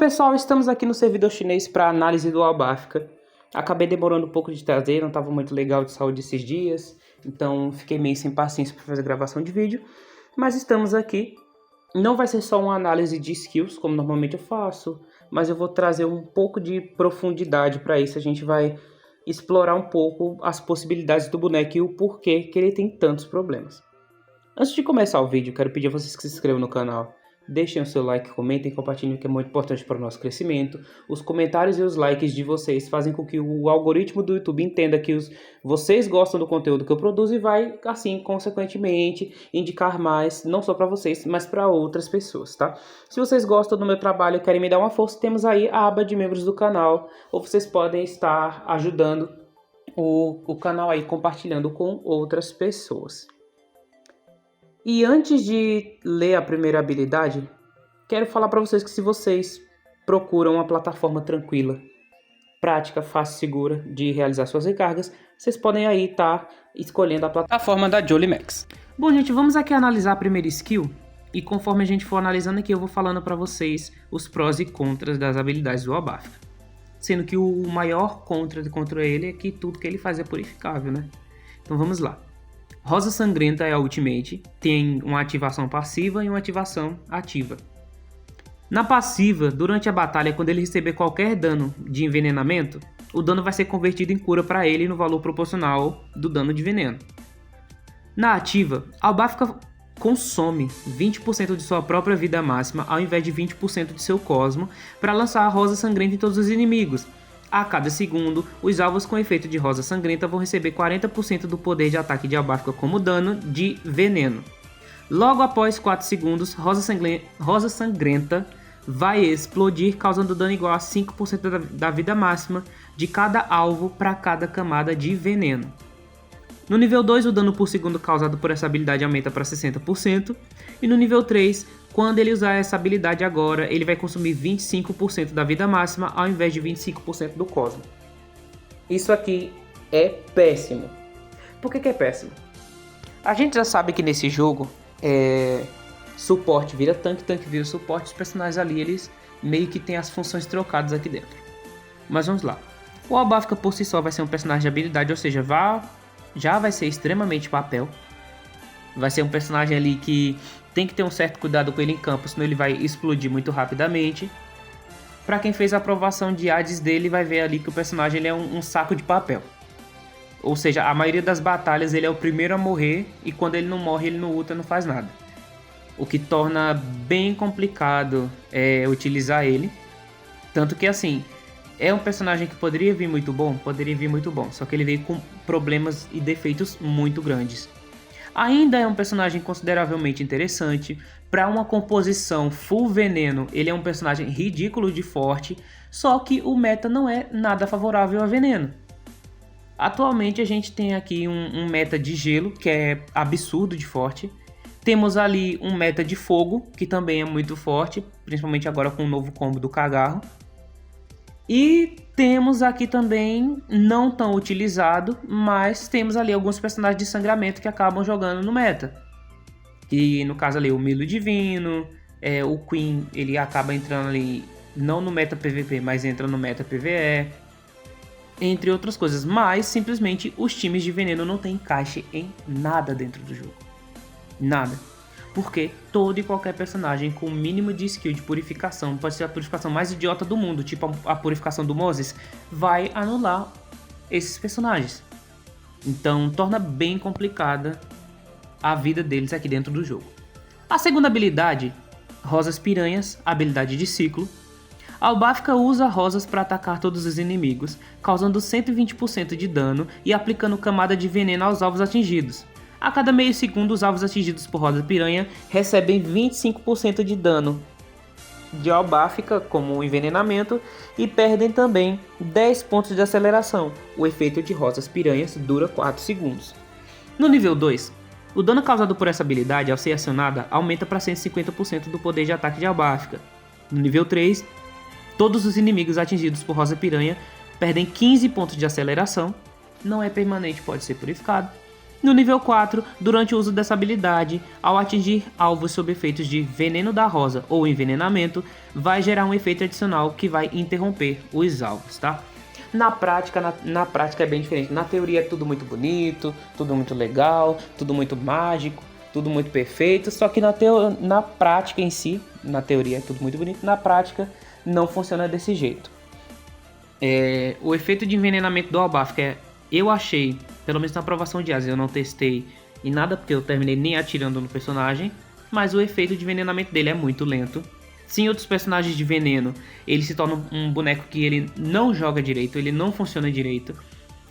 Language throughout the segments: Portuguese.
pessoal, estamos aqui no servidor chinês para análise do Albáfica. Acabei demorando um pouco de trazer, não estava muito legal de saúde esses dias, então fiquei meio sem paciência para fazer gravação de vídeo. Mas estamos aqui. Não vai ser só uma análise de skills, como normalmente eu faço, mas eu vou trazer um pouco de profundidade para isso. A gente vai explorar um pouco as possibilidades do boneco e o porquê que ele tem tantos problemas. Antes de começar o vídeo, quero pedir a vocês que se inscrevam no canal. Deixem o seu like, comentem, compartilhem, que é muito importante para o nosso crescimento. Os comentários e os likes de vocês fazem com que o algoritmo do YouTube entenda que vocês gostam do conteúdo que eu produzo e vai, assim, consequentemente, indicar mais, não só para vocês, mas para outras pessoas, tá? Se vocês gostam do meu trabalho e querem me dar uma força, temos aí a aba de membros do canal, ou vocês podem estar ajudando o canal aí, compartilhando com outras pessoas. E antes de ler a primeira habilidade, quero falar para vocês que se vocês procuram uma plataforma tranquila, prática, fácil e segura de realizar suas recargas, vocês podem aí estar escolhendo a plataforma da Jolimax. Bom, gente, vamos aqui analisar a primeira skill e conforme a gente for analisando aqui, eu vou falando para vocês os prós e contras das habilidades do Albáfica. Sendo que o maior contra ele é que tudo que ele faz é purificável, né? Então vamos lá. Rosa Sangrenta é a Ultimate, tem uma ativação passiva e uma ativação ativa. Na passiva, durante a batalha, quando ele receber qualquer dano de envenenamento, o dano vai ser convertido em cura para ele no valor proporcional do dano de veneno. Na ativa, a Albáfica consome 20% de sua própria vida máxima ao invés de 20% de seu cosmo para lançar a Rosa Sangrenta em todos os inimigos. A cada segundo, os alvos com efeito de Rosa Sangrenta vão receber 40% do poder de ataque de Albáfica como dano de veneno. Logo após 4 segundos, Rosa Sangrenta vai explodir, causando dano igual a 5% da vida máxima de cada alvo para cada camada de veneno. No nível 2, o dano por segundo causado por essa habilidade aumenta para 60%. E no nível 3, quando ele usar essa habilidade agora, ele vai consumir 25% da vida máxima ao invés de 25% do cosmo. Isso aqui é péssimo. Por que é péssimo? A gente já sabe que nesse jogo, suporte vira tanque, tanque vira suporte. Os personagens ali, eles meio que têm as funções trocadas aqui dentro. Mas vamos lá. O Albáfica por si só vai ser um personagem de habilidade, ou seja, já vai ser extremamente papel. Vai ser um personagem ali que tem que ter um certo cuidado com ele em campo, senão ele vai explodir muito rapidamente. Pra quem fez a aprovação de Hades dele, vai ver ali que o personagem ele é um saco de papel. Ou seja, a maioria das batalhas ele é o primeiro a morrer e quando ele não morre, ele não ulta, não faz nada. O que torna bem complicado utilizar ele. Tanto que assim, é um personagem que poderia vir muito bom, só que ele veio com problemas e defeitos muito grandes. Ainda é um personagem consideravelmente interessante, para uma composição full veneno, ele é um personagem ridículo de forte, só que o meta não é nada favorável a veneno. Atualmente a gente tem aqui um meta de gelo, que é absurdo de forte. Temos ali um meta de fogo, que também é muito forte, principalmente agora com o novo combo do Cagarro. E temos aqui também, não tão utilizado, mas temos ali alguns personagens de sangramento que acabam jogando no meta. E no caso ali o Milo Divino, o Queen, ele acaba entrando ali, não no meta PVP, mas entra no meta PVE. Entre outras coisas, mas simplesmente os times de veneno não têm encaixe em nada dentro do jogo. Nada. Porque todo e qualquer personagem com o mínimo de skill de purificação, pode ser a purificação mais idiota do mundo, tipo a purificação do Moses, vai anular esses personagens. Então torna bem complicada a vida deles aqui dentro do jogo. A segunda habilidade, Rosas Piranhas, habilidade de ciclo. A Albáfica usa rosas para atacar todos os inimigos, causando 120% de dano e aplicando camada de veneno aos alvos atingidos. A cada meio segundo, os alvos atingidos por Rosa Piranha recebem 25% de dano de Albáfica, como envenenamento, e perdem também 10 pontos de aceleração. O efeito de Rosas Piranhas dura 4 segundos. No nível 2, o dano causado por essa habilidade ao ser acionada aumenta para 150% do poder de ataque de Albáfica. No nível 3, todos os inimigos atingidos por Rosa Piranha perdem 15 pontos de aceleração, não é permanente, pode ser purificado. No nível 4, durante o uso dessa habilidade, ao atingir alvos sob efeitos de Veneno da Rosa ou Envenenamento, vai gerar um efeito adicional que vai interromper os alvos, tá? Na prática é bem diferente. Na teoria é tudo muito bonito, tudo muito legal, tudo muito mágico, tudo muito perfeito, só que na prática em si, na teoria é tudo muito bonito, na prática não funciona desse jeito. O efeito de envenenamento do Albafka eu achei, pelo menos na aprovação de Asa, eu não testei em nada porque eu terminei nem atirando no personagem, mas o efeito de envenenamento dele é muito lento. Sim, outros personagens de veneno, ele se torna um boneco que ele não joga direito, ele não funciona direito.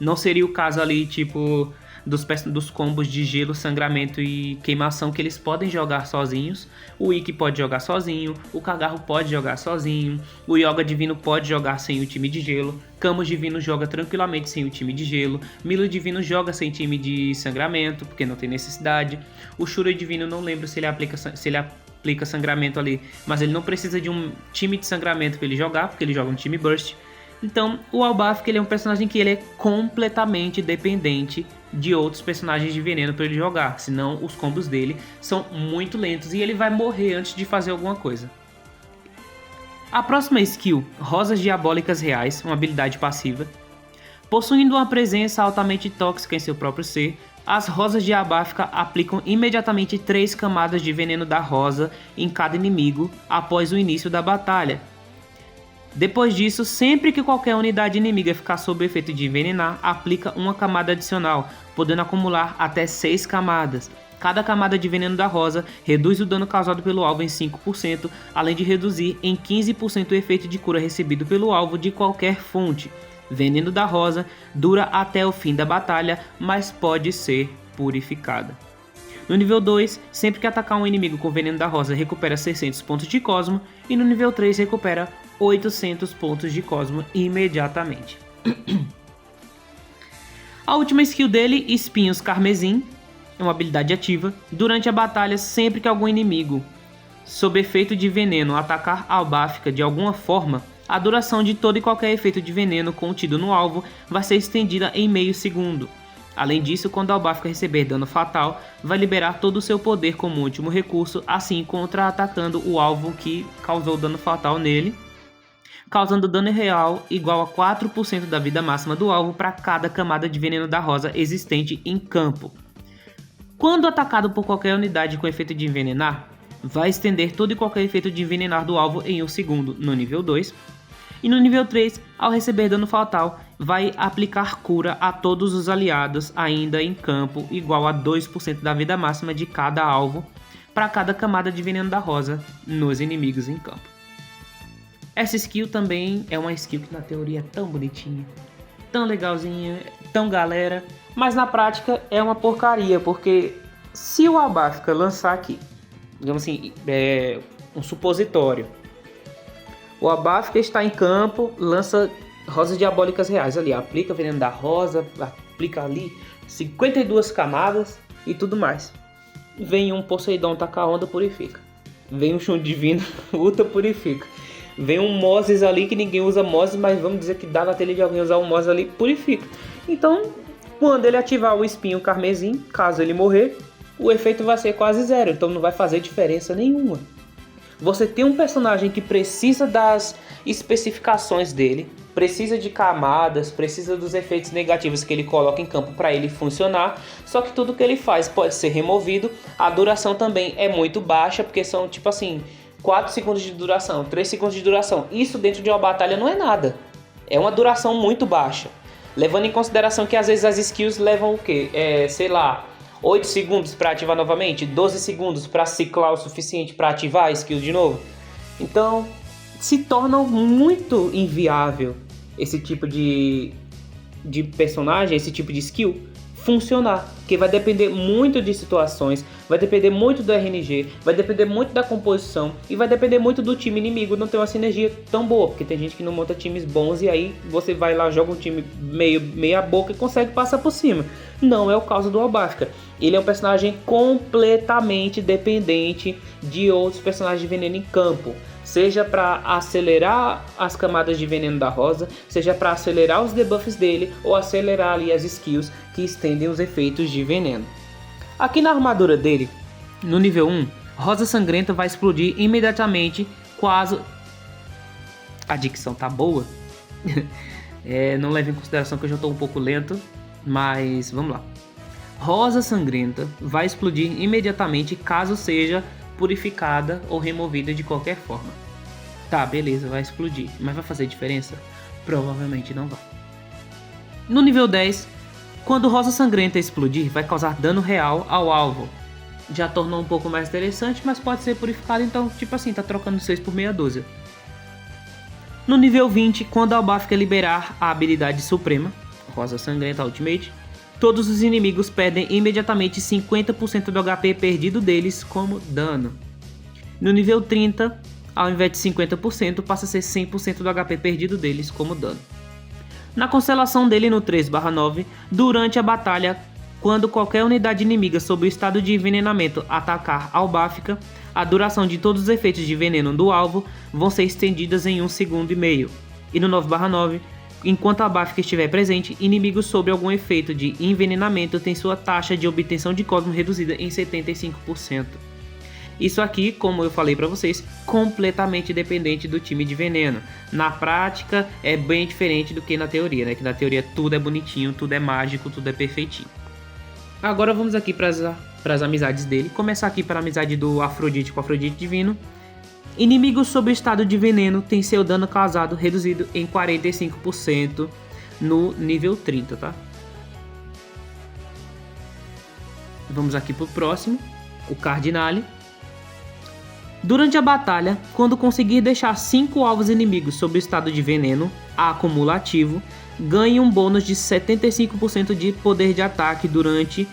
Não seria o caso ali, tipo, dos combos de gelo, sangramento e queimação que eles podem jogar sozinhos. O Ikki pode jogar sozinho, o Cagarro pode jogar sozinho, o Yoga Divino pode jogar sem o time de gelo, Camus Divino joga tranquilamente sem o time de gelo, Milo Divino joga sem time de sangramento, porque não tem necessidade. O Shura Divino, não lembro se ele aplica sangramento ali, mas ele não precisa de um time de sangramento para ele jogar, porque ele joga um time Burst. Então, o Albafka, ele é um personagem que ele é completamente dependente de outros personagens de veneno para ele jogar, senão os combos dele são muito lentos e ele vai morrer antes de fazer alguma coisa. A próxima skill, Rosas Diabólicas Reais, uma habilidade passiva. Possuindo uma presença altamente tóxica em seu próprio ser, as Rosas de Albafka aplicam imediatamente 3 camadas de veneno da rosa em cada inimigo após o início da batalha. Depois disso, sempre que qualquer unidade inimiga ficar sob o efeito de envenenar, aplica uma camada adicional, podendo acumular até 6 camadas. Cada camada de veneno da rosa reduz o dano causado pelo alvo em 5%, além de reduzir em 15% o efeito de cura recebido pelo alvo de qualquer fonte. Veneno da rosa dura até o fim da batalha, mas pode ser purificada. No nível 2, sempre que atacar um inimigo com veneno da rosa, recupera 600 pontos de Cosmo, e no nível 3 recupera 800 pontos de Cosmo imediatamente. A última skill dele, Espinhos Carmesim, é uma habilidade ativa. Durante a batalha, sempre que algum inimigo sob efeito de veneno atacar Albafka de alguma forma, a duração de todo e qualquer efeito de veneno contido no alvo vai ser estendida em meio segundo. Além disso, quando Albafka receber dano fatal, vai liberar todo o seu poder como último recurso, assim contra-atacando o alvo que causou dano fatal nele, causando dano real igual a 4% da vida máxima do alvo para cada camada de veneno da rosa existente em campo. Quando atacado por qualquer unidade com efeito de envenenar, vai estender todo e qualquer efeito de envenenar do alvo em 1 segundo no nível 2. E no nível 3, ao receber dano fatal, vai aplicar cura a todos os aliados ainda em campo, igual a 2% da vida máxima de cada alvo, para cada camada de veneno da rosa nos inimigos em campo. Essa skill também é uma skill que na teoria é tão bonitinha, tão legalzinha, tão galera, mas na prática é uma porcaria, porque se o Albafka lançar aqui, digamos assim, um supositório, o Albafka está em campo, lança Rosas Diabólicas Reais ali, aplica veneno da rosa, aplica ali 52 camadas e tudo mais. Vem um Poseidon tacar onda, purifica. Vem um Shun Divino, ultra purifica. Vem um Moses ali que ninguém usa Moses, mas vamos dizer que dá na telha de alguém usar um Moses ali, purifica. Então, quando ele ativar o Espinho Carmesim, caso ele morrer, o efeito vai ser quase zero, então não vai fazer diferença nenhuma. Você tem um personagem que precisa das especificações dele, precisa de camadas, precisa dos efeitos negativos que ele coloca em campo para ele funcionar, só que tudo que ele faz pode ser removido, a duração também é muito baixa, porque são tipo assim, 4 segundos de duração, 3 segundos de duração, isso dentro de uma batalha não é nada, é uma duração muito baixa, levando em consideração que às vezes as skills levam o quê? 8 segundos para ativar novamente, 12 segundos para ciclar o suficiente para ativar a skill de novo. Então, se torna muito inviável esse tipo de personagem, esse tipo de skill funcionar, porque vai depender muito de situações, vai depender muito do RNG, vai depender muito da composição e vai depender muito do time inimigo não ter uma sinergia tão boa, porque tem gente que não monta times bons e aí você vai lá, joga um time meia boca e consegue passar por cima. Não é o caso do Albafka. Ele é um personagem completamente dependente de outros personagens de veneno em campo. seja para acelerar as camadas de veneno da Rosa, seja para acelerar os debuffs dele ou acelerar ali as skills que estendem os efeitos de veneno. Aqui na armadura dele, no nível 1, Rosa Sangrenta vai explodir imediatamente quase... A dicção tá boa? Não leve em consideração que eu já estou um pouco lento, mas vamos lá. Rosa Sangrenta vai explodir imediatamente caso seja purificada ou removida de qualquer forma. Tá, beleza, vai explodir, mas vai fazer diferença? Provavelmente não vai. No nível 10, quando Rosa Sangrenta explodir, vai causar dano real ao alvo. Já tornou um pouco mais interessante, mas pode ser purificado, então tipo assim, tá trocando 6 por meia dúzia. No nível 20, quando a Albáfica liberar a habilidade suprema, Rosa Sangrenta Ultimate, todos os inimigos perdem imediatamente 50% do HP perdido deles como dano. No nível 30, ao invés de 50%, passa a ser 100% do HP perdido deles como dano. Na constelação dele no 3/9, durante a batalha, quando qualquer unidade inimiga sob o estado de envenenamento atacar a Albáfica, a duração de todos os efeitos de veneno do alvo vão ser estendidas em 1,5 segundos. E no 9/9, enquanto a Albáfica estiver presente, inimigos sob algum efeito de envenenamento têm sua taxa de obtenção de cosmo reduzida em 75%. Isso aqui, como eu falei para vocês, completamente dependente do time de veneno. Na prática é bem diferente do que na teoria, né? Que na teoria tudo é bonitinho, tudo é mágico, tudo é perfeitinho. Agora vamos aqui para as amizades dele. Começar aqui para a amizade do Afrodite com o Afrodite Divino. Inimigos sob o estado de veneno têm seu dano causado reduzido em 45% no nível 30, tá? Vamos aqui pro próximo, o Cardinale. Durante a batalha, quando conseguir deixar 5 alvos inimigos sob o estado de veneno acumulativo, ganhe um bônus de 75% de poder de ataque durante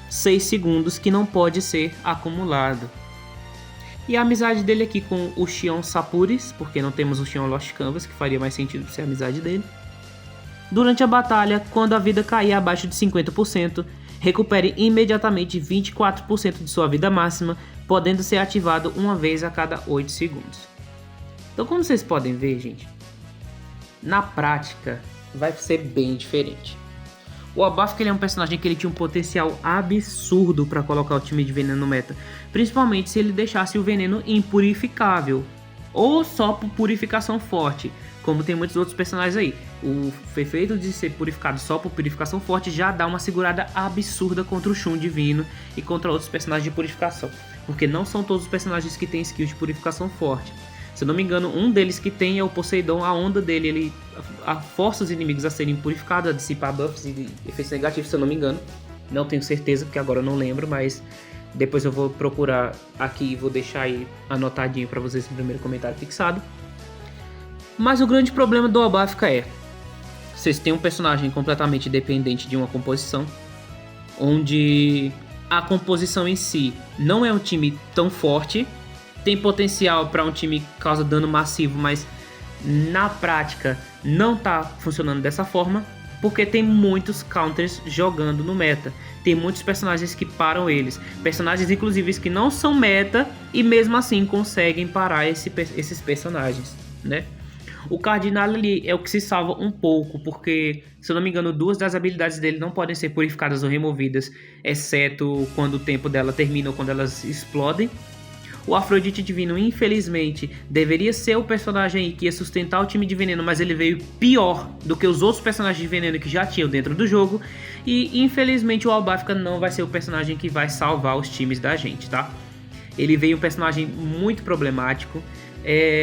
6 segundos que não pode ser acumulado. E a amizade dele aqui com o Xion Sapuris, porque não temos o Xion Lost Canvas, que faria mais sentido ser a amizade dele. Durante a batalha, quando a vida cair abaixo de 50%, recupere imediatamente 24% de sua vida máxima, podendo ser ativado uma vez a cada 8 segundos. Então, como vocês podem ver, gente, na prática vai ser bem diferente. O Albáfica, ele é um personagem que ele tinha um potencial absurdo para colocar o time de veneno no meta, principalmente se ele deixasse o veneno impurificável ou só por purificação forte, como tem muitos outros personagens aí. O efeito de ser purificado só por purificação forte já dá uma segurada absurda contra o Shun Divino e contra outros personagens de purificação, porque não são todos os personagens que têm skill de purificação forte. Se eu não me engano, um deles que tem é o Poseidon. A onda dele, ele força os inimigos a serem purificados, a dissipar buffs e efeitos negativos, se eu não me engano. Não tenho certeza, porque agora eu não lembro, mas depois eu vou procurar aqui e vou deixar aí anotadinho para vocês no primeiro comentário fixado. Mas o grande problema do Albáfica é: vocês têm um personagem completamente dependente de uma composição, onde a composição em si não é um time tão forte. Tem potencial para um time que causa dano massivo, mas na prática não tá funcionando dessa forma, porque tem muitos counters jogando no meta. Tem muitos personagens que param eles. Personagens, inclusive, que não são meta e mesmo assim conseguem parar esses personagens, né? O Cardinal ali é o que se salva um pouco, porque, se eu não me engano, 2 das habilidades dele não podem ser purificadas ou removidas, exceto quando o tempo dela termina ou quando elas explodem. O Afrodite Divino, infelizmente, deveria ser o personagem que ia sustentar o time de veneno, mas ele veio pior do que os outros personagens de veneno que já tinham dentro do jogo. E, infelizmente, o Albáfica não vai ser o personagem que vai salvar os times da gente, tá? Ele veio um personagem muito problemático.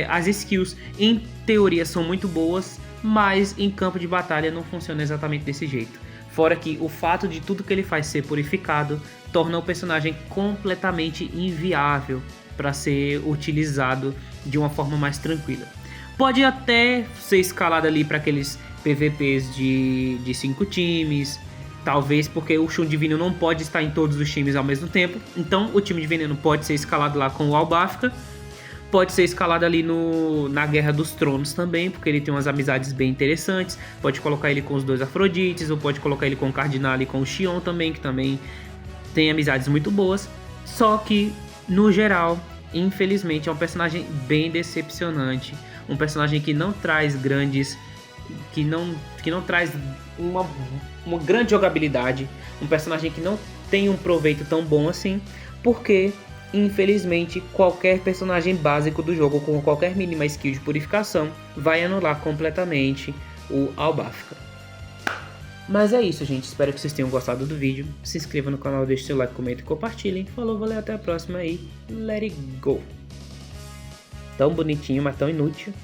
As skills, em teoria, são muito boas, mas em campo de batalha não funciona exatamente desse jeito. Fora que o fato de tudo que ele faz ser purificado torna o personagem completamente inviável para ser utilizado de uma forma mais tranquila. Pode até ser escalado ali para aqueles PVPs de 5 times, talvez porque o Shun Divino não pode estar em todos os times ao mesmo tempo, então o time de veneno pode ser escalado lá com o Albáfica. Pode ser escalado ali na Guerra dos Tronos também, porque ele tem umas amizades bem interessantes. Pode colocar ele com os 2 Afrodites, ou pode colocar ele com o Cardinal e com o Xion também, que também tem amizades muito boas. Só que, no geral, infelizmente é um personagem bem decepcionante, um personagem que não traz grandes, que não traz uma grande jogabilidade, um personagem que não tem um proveito tão bom assim, porque infelizmente qualquer personagem básico do jogo com qualquer mínima skill de purificação vai anular completamente o Albafka. Mas é isso, gente. Espero que vocês tenham gostado do vídeo. Se inscreva no canal, deixe seu like, comenta e compartilhem. Falou, valeu, até a próxima e let it go. Tão bonitinho, mas tão inútil.